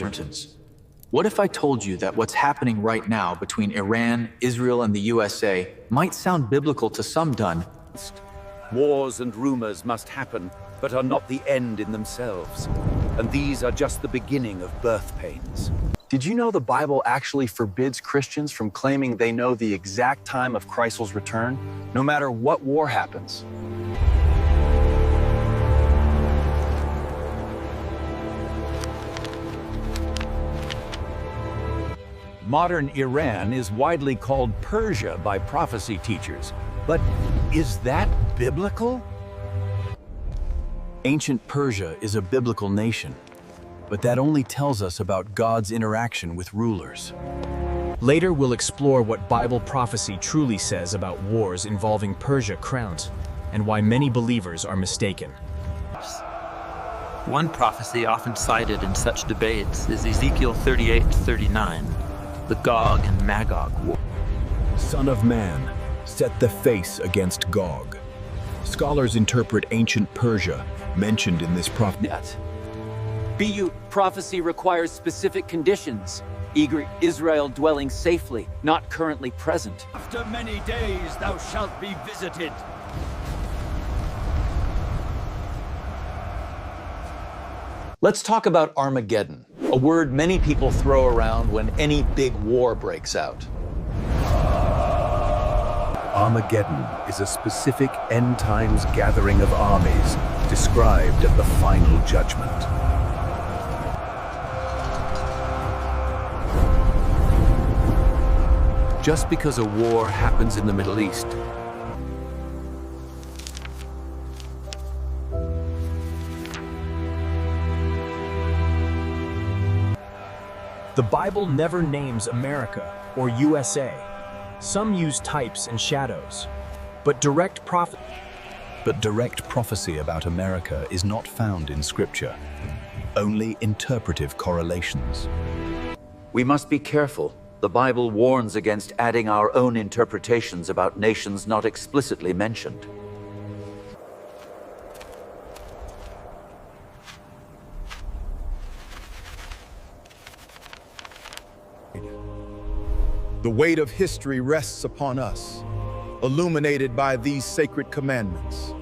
Bridgertons. What if I told you that what's happening right now between Iran, Israel, and the USA might sound biblical to some done? Wars and rumors must happen, but are not the end in themselves. And these are just the beginning of birth pains. Did you know the Bible actually forbids Christians from claiming they know the exact time of Christ's return, no matter what war happens? Modern Iran is widely called Persia by prophecy teachers. But is that biblical? Ancient Persia is a biblical nation, but that only tells us about God's interaction with rulers. Later, we'll explore what Bible prophecy truly says about wars involving Persia crowns and why many believers are mistaken. One prophecy often cited in such debates is Ezekiel 38:39, the Gog and Magog war. Son of man, set the face against Gog. Scholars interpret ancient Persia, mentioned in this prophecy. BU prophecy requires specific conditions. Eager Israel dwelling safely, not currently present. After many days thou shalt be visited. Let's talk about Armageddon, a word many people throw around when any big war breaks out. Armageddon is a specific end times gathering of armies described at the final judgment. Just because a war happens in the Middle East, The Bible never names America or USA. Some use types and shadows, but direct prophecy about America is not found in Scripture, only interpretive correlations. we must be careful. The Bible warns against adding our own interpretations about nations not explicitly mentioned. The weight of history rests upon us, illuminated by these sacred commandments.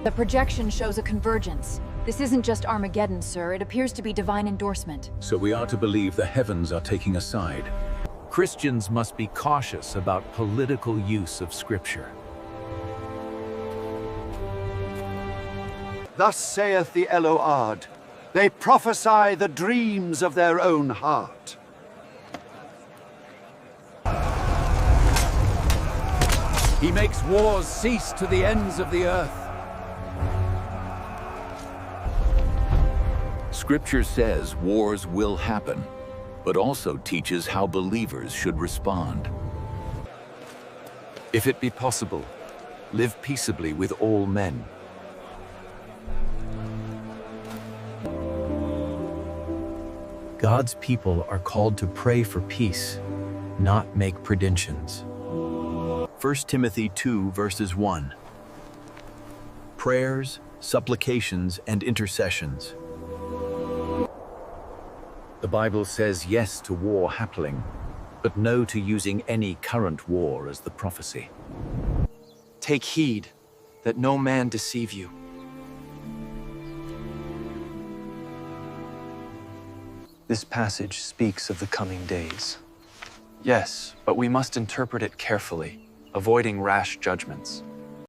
The projection shows a convergence. This isn't just Armageddon, sir. It appears to be divine endorsement. So we are to believe the heavens are taking a side. Christians must be cautious about political use of Scripture. Thus saith the Elohad, they prophesy the dreams of their own heart. He makes wars cease to the ends of the earth. Scripture says wars will happen, but also teaches how believers should respond. If it be possible, live peaceably with all men. God's people are called to pray for peace, not make predictions. 1 Timothy 2, verses 1. Prayers, supplications, and intercessions. The Bible says yes to war happening, but no to using any current war as the prophecy. Take heed that no man deceive you. This passage speaks of the coming days. Yes, but we must interpret it carefully, avoiding rash judgments.